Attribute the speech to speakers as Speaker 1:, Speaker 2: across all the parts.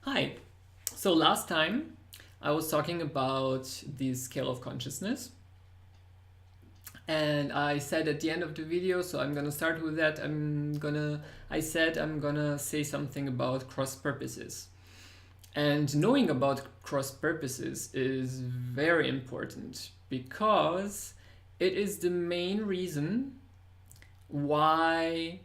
Speaker 1: Hi. So last time I was talking about the scale of consciousness, and I said at the end of the video, so I'm gonna start with that. I said I'm gonna say something about cross purposes. And knowing about cross purposes is very important because it is the main reason why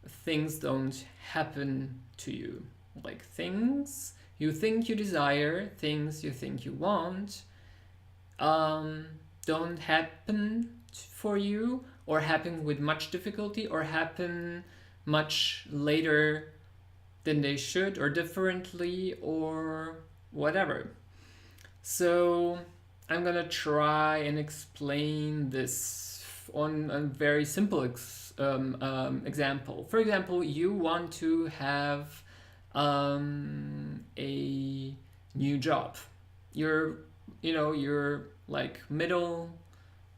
Speaker 1: things don't happen to you. Like things you think you desire, things you think you want, um, don't happen for you, or happen with much difficulty, or happen much later than they should, or differently, or whatever. So I'm gonna try and explain this on a very simple example. For example, you want to have a new job. You're like middle,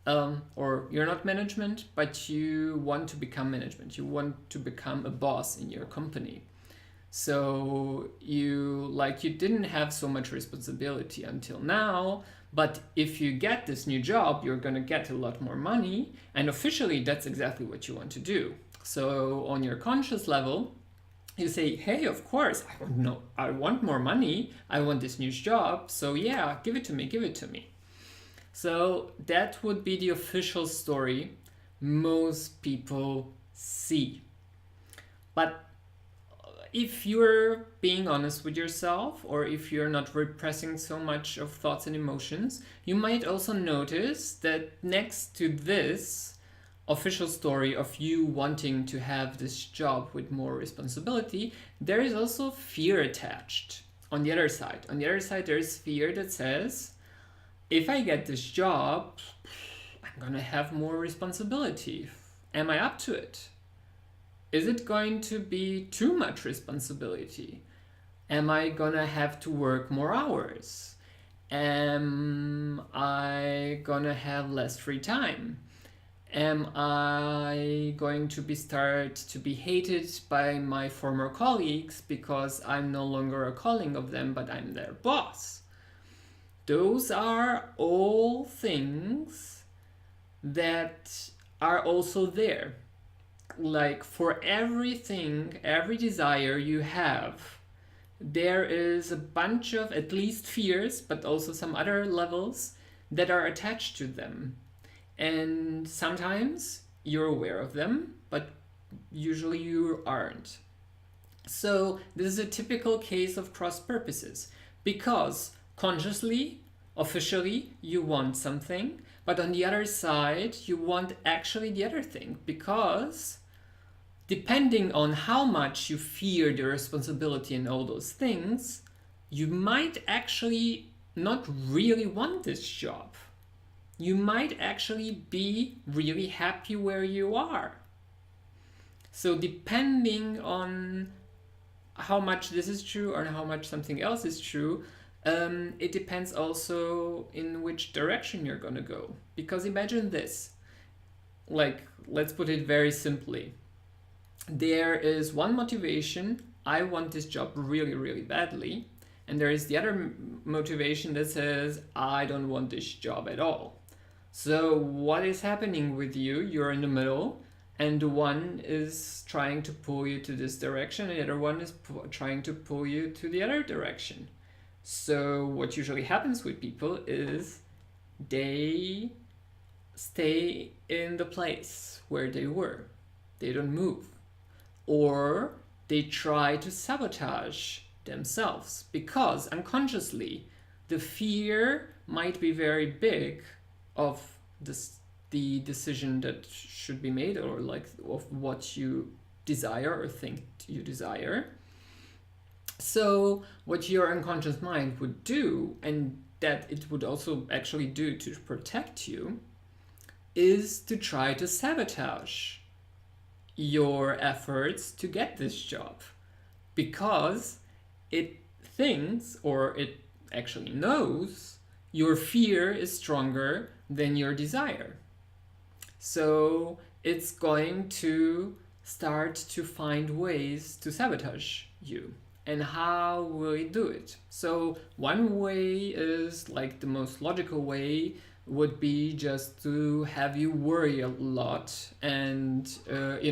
Speaker 1: or you're not management, but you want to become management. You want to become a boss in your company. So you didn't have so much responsibility until now, but if you get this new job, you're going to get a lot more money, and officially that's exactly what you want to do. So on your conscious level, you say, hey, of course, I want more money, I want this new job, so yeah, give it to me, give it to me. So that would be the official story most people see. But if you're being honest with yourself, or if you're not repressing so much of thoughts and emotions, you might also notice that next to this official story of you wanting to have this job with more responsibility, there is also fear attached on the other side. On the other side, there's fear that says, if I get this job, I'm gonna have more responsibility. Am I up to it? Is it going to be too much responsibility? Am I gonna have to work more hours? Am I gonna have less free time? Am I going to start to be hated by my former colleagues because I'm no longer a colleague of them, but I'm their boss? Those are all things that are also there. Like for everything, every desire you have, there is a bunch of at least fears, but also some other levels that are attached to them. And sometimes you're aware of them, but usually you aren't. So this is a typical case of cross purposes, because consciously, officially, you want something, but on the other side, you want actually the other thing, because depending on how much you fear the responsibility and all those things, you might actually not really want this job. You might actually be really happy where you are. So depending on how much this is true or how much something else is true, it depends also in which direction you're gonna go. Because imagine this, like, let's put it very simply. There is one motivation, I want this job really, really badly. And there is the other motivation that says, I don't want this job at all. So what is happening with you? You're in the middle, and the one is trying to pull you to this direction, and the other one is trying to pull you to the other direction. So what usually happens with people is they stay in the place where they were. They don't move. Or they try to sabotage themselves, because unconsciously the fear might be very big of the decision that should be made, or like of what you desire or think you desire. So what your unconscious mind would do, and that it would also actually do to protect you, is to try to sabotage your efforts to get this job, because it thinks, or it actually knows, your fear is stronger than your desire. So it's going to start to find ways to sabotage you. and how will you do it? So one way is, like, the most logical way would be just to have you worry a lot and should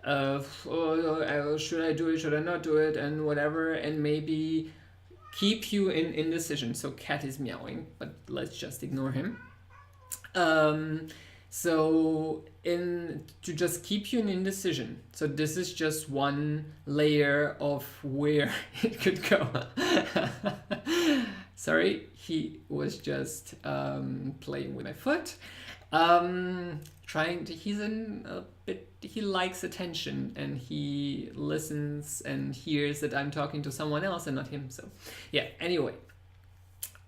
Speaker 1: I do it, should I not do it, and whatever, and maybe keep you in indecision. So cat is meowing, but let's just ignore him. So to just keep you in indecision. So this is just one layer of where it could go. Sorry, he was just playing with my foot. He likes attention, and he listens and hears that I'm talking to someone else and not him. So yeah, anyway.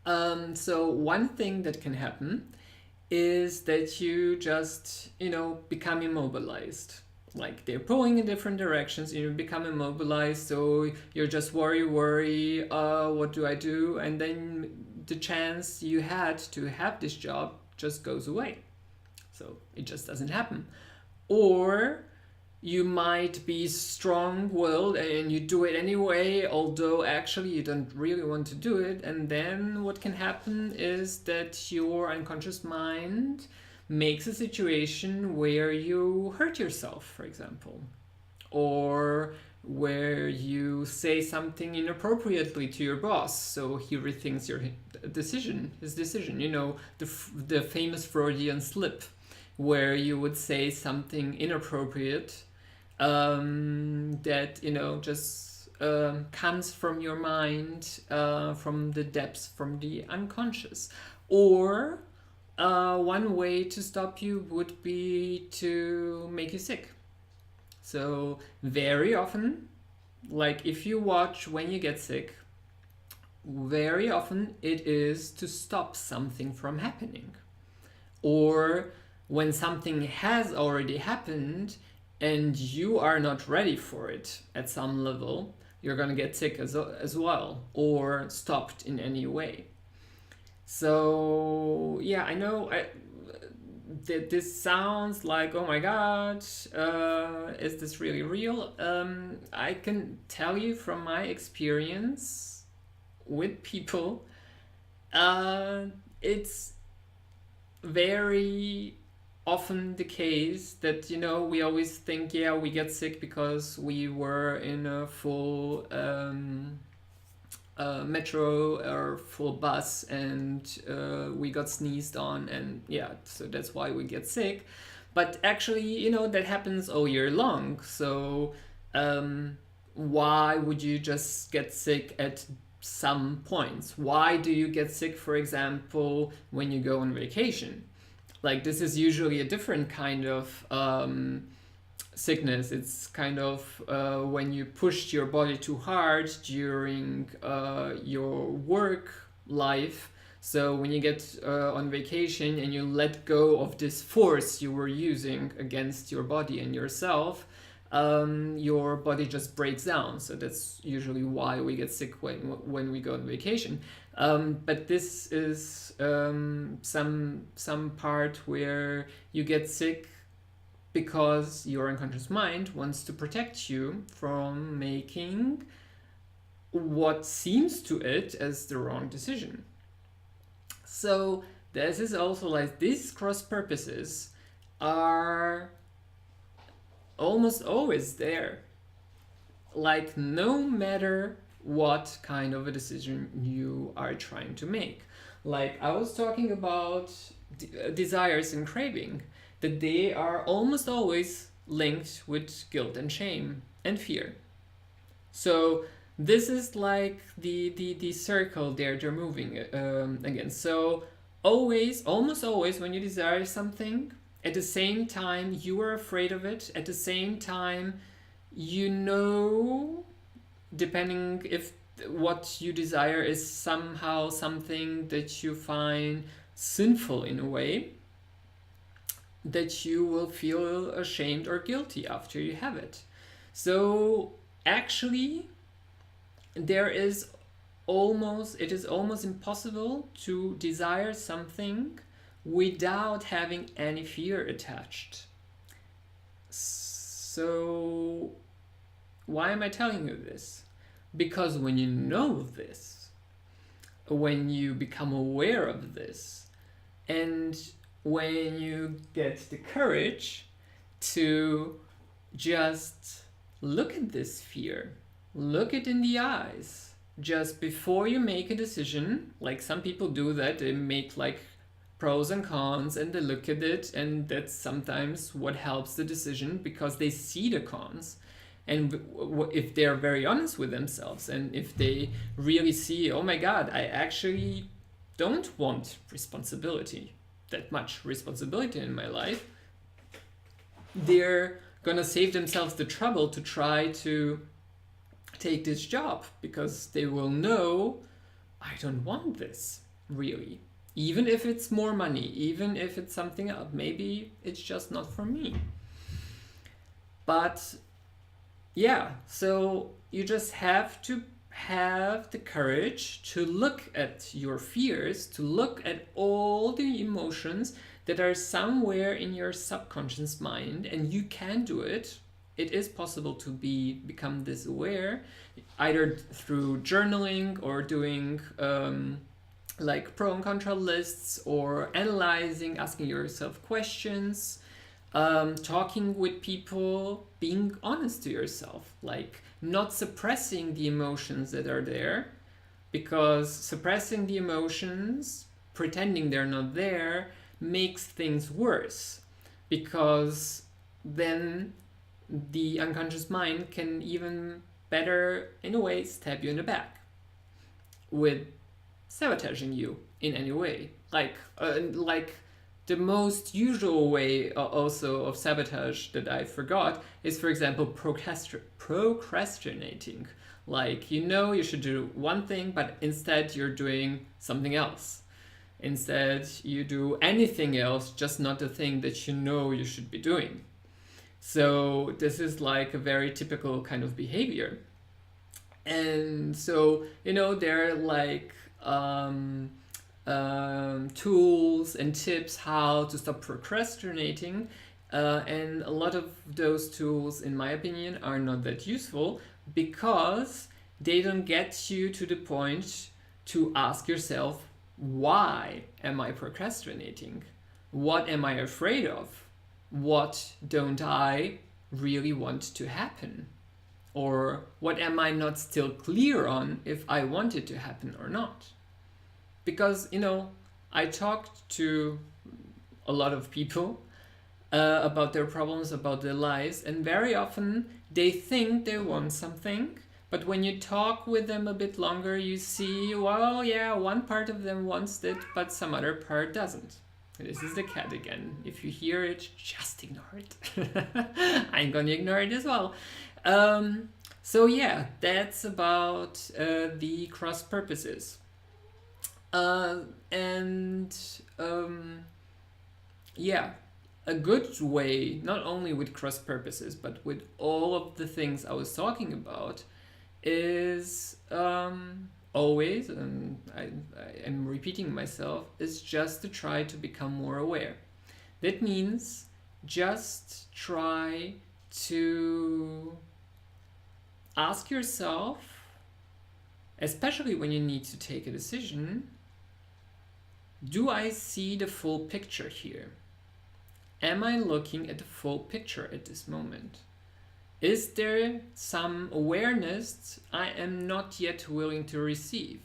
Speaker 1: So one thing that can happen is that you just, become immobilized. Like, they're pulling in different directions, you become immobilized, so you're just worry, what do I do? And then the chance you had to have this job just goes away. So it just doesn't happen. Or you might be strong-willed and you do it anyway, although actually you don't really want to do it. And then what can happen is that your unconscious mind makes a situation where you hurt yourself, for example, or where you say something inappropriately to your boss, so he rethinks his decision. The famous Freudian slip, where you would say something inappropriate that just comes from your mind, from the depths, from the unconscious. Or one way to stop you would be to make you sick. So very often, like, if you watch when you get sick, very often it is to stop something from happening. Or when something has already happened and you are not ready for it at some level, you're going to get sick as well, or stopped in any way. So yeah, I know that this sounds like, oh my god, is this really real? I can tell you from my experience with people, it's very often the case that we always think, yeah, we get sick because we were in a full metro or full bus and we got sneezed on, and yeah, so that's why we get sick. But actually, that happens all year long. So why would you just get sick at some points? Why do you get sick, for example, when you go on vacation? Like, this is usually a different kind of sickness. It's kind of when you pushed your body too hard during your work life. So when you get on vacation and you let go of this force you were using against your body and yourself, your body just breaks down. So that's usually why we get sick when we go on vacation. But this is some part where you get sick because your unconscious mind wants to protect you from making what seems to it as the wrong decision. So this is also like, these cross purposes are almost always there. Like, no matter what kind of a decision you are trying to make. Like, I was talking about desires and craving, that they are almost always linked with guilt and shame and fear. So this is like the circle they're moving again. So almost always when you desire something, at the same time you are afraid of it, at the same time depending if what you desire is somehow something that you find sinful in a way, that you will feel ashamed or guilty after you have it. So actually, it is almost impossible to desire something without having any fear attached. So why am I telling you this? Because when you know this, when you become aware of this, and when you get the courage to just look at this fear, look it in the eyes, just before you make a decision, like some people do that, they make like pros and cons and they look at it, and that's sometimes what helps the decision because they see the cons. And if they're very honest with themselves, and if they really see, oh my God, I actually don't want responsibility, that much responsibility in my life, they're gonna save themselves the trouble to try to take this job because they will know, I don't want this really. Even if it's more money, even if it's something else, maybe it's just not for me. But yeah, so you just have to have the courage to look at your fears, to look at all the emotions that are somewhere in your subconscious mind, and you can do it. It is possible to become this aware, either through journaling or doing like pro and contra lists, or analyzing, asking yourself questions, talking with people, being honest to yourself, like not suppressing the emotions that are there, because suppressing the emotions, pretending they're not there, makes things worse, because then the unconscious mind can even better, in a way, stab you in the back with sabotaging you in any way. Like the most usual way also of sabotage that I forgot is, for example, procrastinating. Like, you know you should do one thing, but instead you're doing something else. Instead you do anything else, just not the thing that you know you should be doing. So this is like a very typical kind of behavior. And so, you know, there are like tools and tips how to stop procrastinating, and a lot of those tools, in my opinion, are not that useful because they don't get you to the point to ask yourself, why am I procrastinating? What am I afraid of? What don't I really want to happen? Or what am I not still clear on if I want it to happen or not? Because, you know, I talked to a lot of people about their problems, about their lives, and very often they think they want something, but when you talk with them a bit longer, you see, well, yeah, one part of them wants it, but some other part doesn't. This is the cat again. If you hear it, just ignore it. I'm gonna ignore it as well. So yeah, that's about the cross purposes. Yeah, a good way, not only with cross purposes, but with all of the things I was talking about, is always, and I am repeating myself, is just to try to become more aware. That means just try to ask yourself, especially when you need to take a decision, do I see the full picture here? Am I looking at the full picture at this moment? Is there some awareness I am not yet willing to receive?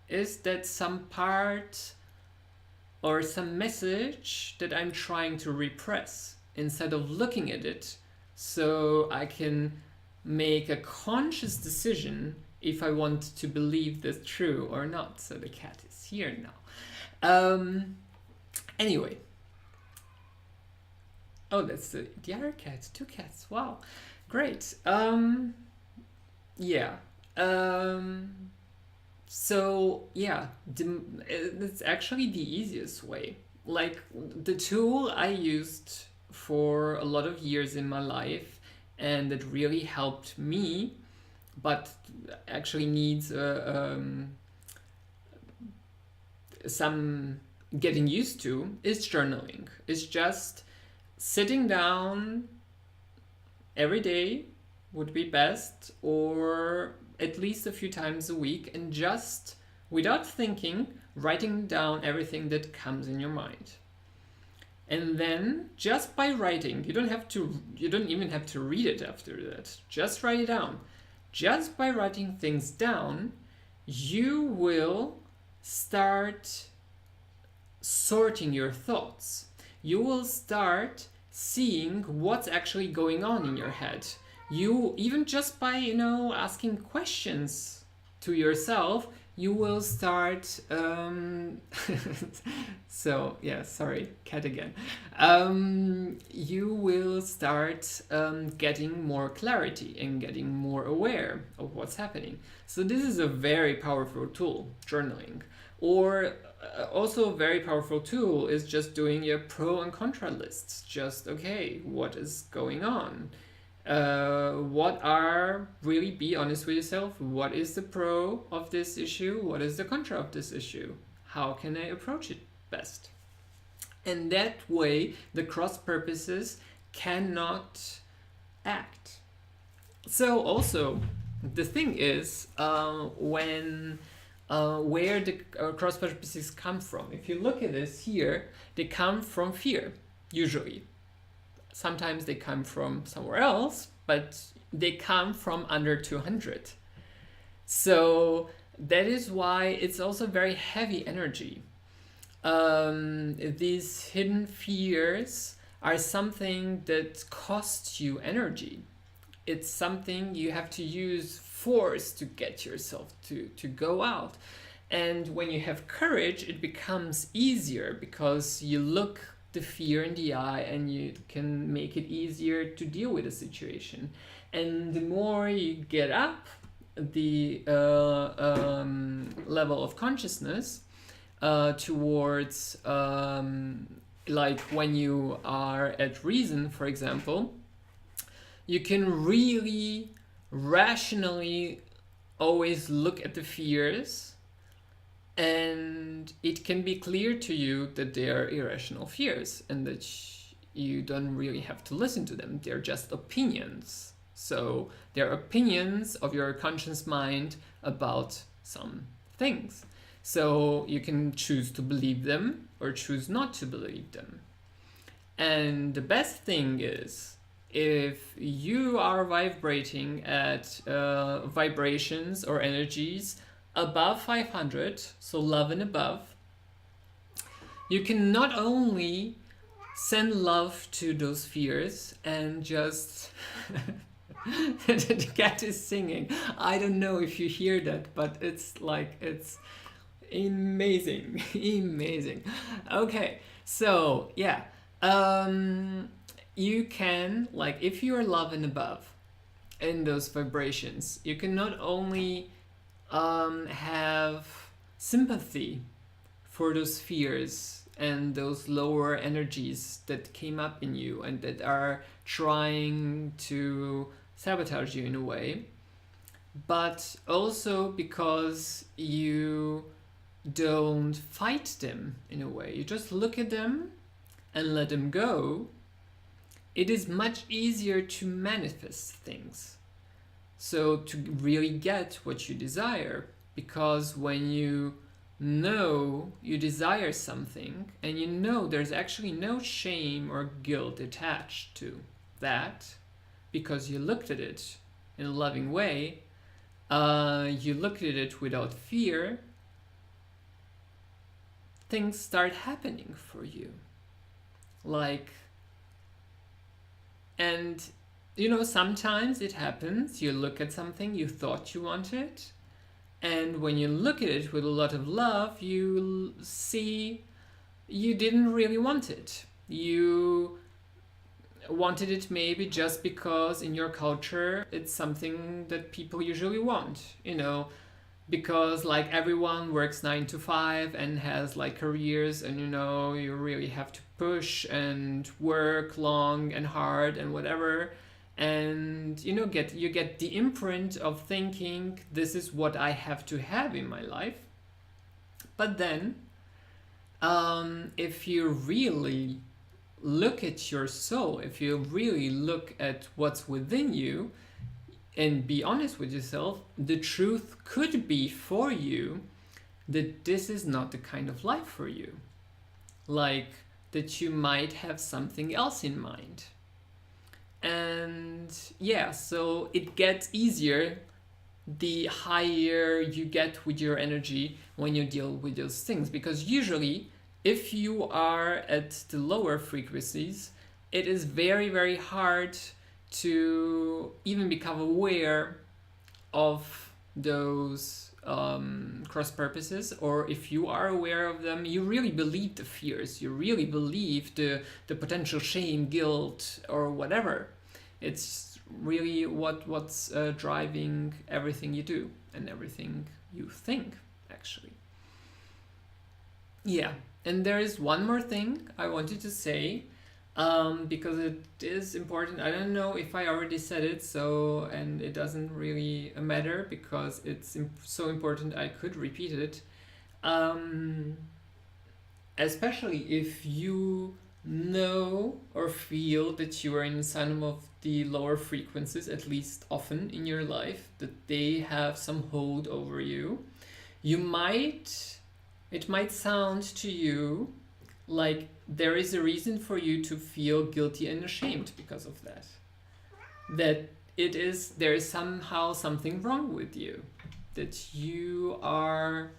Speaker 1: Is that some part or some message that I'm trying to repress instead of looking at it so I can make a conscious decision if I want to believe this true or not? So the cat is here now. Anyway. Oh, that's the other cat. 2 cats. Wow. Great. Yeah. So, yeah. It's actually the easiest way. Like, the tool I used for a lot of years in my life, and it really helped me, but actually needs some getting used to, is journaling. It's just sitting down every day would be best, or at least a few times a week, and just, without thinking, writing down everything that comes in your mind. And then just by writing, you don't even have to read it after that. Just write it down. Just by writing things down, you will start sorting your thoughts. You will start seeing what's actually going on in your head. You, even just by, asking questions to yourself, you will start so yeah, sorry, cat again. You will start getting more clarity and getting more aware of what's happening. So this is a very powerful tool, journaling. Or also a very powerful tool is just doing your pro and contra lists. Just, okay, what is going on? Be honest with yourself. What is the pro of this issue? What is the contra of this issue? How can I approach it best? And that way, the cross purposes cannot act. So also, the thing is, where the cross purposes come from. If you look at this here, they come from fear, usually. Sometimes they come from somewhere else, but they come from under 200. So that is why it's also very heavy energy. These hidden fears are something that costs you energy. It's something you have to use force to get yourself to go out. And when you have courage, it becomes easier because you look the fear in the eye and you can make it easier to deal with the situation. And the more you get up the level of consciousness towards like when you are at reason, for example, you can really rationally always look at the fears, and it can be clear to you that they are irrational fears and that you don't really have to listen to them. They're just opinions. So they're opinions of your conscious mind about some things. So you can choose to believe them or choose not to believe them. And the best thing is, if you are vibrating at vibrations or energies above 500, so love and above, you can not only send love to those fears and just the cat is singing. I don't know if you hear that, but it's amazing. Amazing. Okay, so yeah, you can, like, if you're love and above in those vibrations, you can not only have sympathy for those fears and those lower energies that came up in you and that are trying to sabotage you in a way, but also because you don't fight them in a way. You just look at them and let them go. It is much easier to manifest things. So to really get what you desire, because when you know you desire something and you know there's actually no shame or guilt attached to that, because you looked at it in a loving way, you looked at it without fear, things start happening for you. And sometimes it happens, you look at something you thought you wanted, and when you look at it with a lot of love, you see you didn't really want it. You wanted it maybe just because in your culture it's something that people usually want, because like everyone works 9 to 5 and has like careers, and you really have to push and work long and hard and whatever, and you get the imprint of thinking this is what I have to have in my life. But then if you really look at your soul, if you really look at what's within you, and be honest with yourself, the truth could be for you that this is not the kind of life for you. Like that you might have something else in mind. And yeah, so it gets easier the higher you get with your energy when you deal with those things. Because usually, if you are at the lower frequencies, it is very, very hard to even become aware of those cross purposes, or if you are aware of them, you really believe the fears, you really believe the potential shame, guilt, or whatever. It's really what's driving everything you do and everything you think, actually. Yeah, and there is one more thing I wanted to say, because it is important. I don't know if I already said it, and it doesn't really matter because it's so important I could repeat it. Especially if you know or feel that you are in some of the lower frequencies, at least often in your life, that they have some hold over you, it might sound to you like there is a reason for you to feel guilty and ashamed because of that. That there is somehow something wrong with you, that you are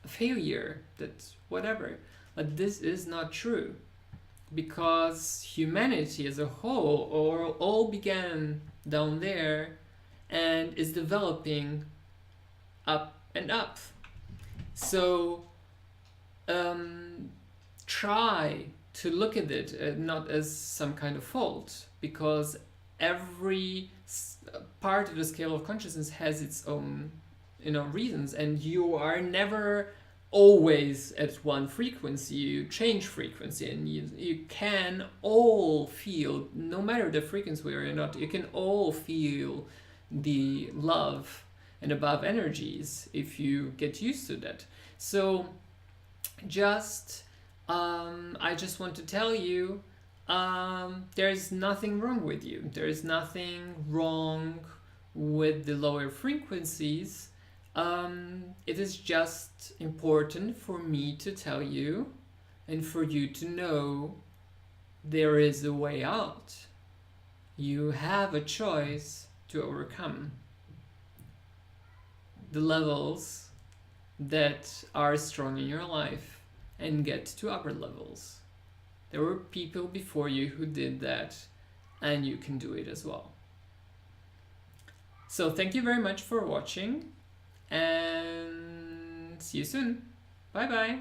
Speaker 1: a failure, that whatever. But this is not true, because humanity as a whole all began down there and is developing up and up. So try to look at it not as some kind of fault, because every part of the scale of consciousness has its own reasons, and you are never always at one frequency. You change frequency, and you can all feel, no matter the frequency where you're not, you can all feel the love and above energies if you get used to that. So I just want to tell you, there's nothing wrong with you. There is nothing wrong with the lower frequencies. It is just important for me to tell you and for you to know there is a way out. You have a choice to overcome the levels that are strong in your life and get to upper levels. There were people before you who did that, and you can do it as well. So thank you very much for watching, and see you soon. Bye bye.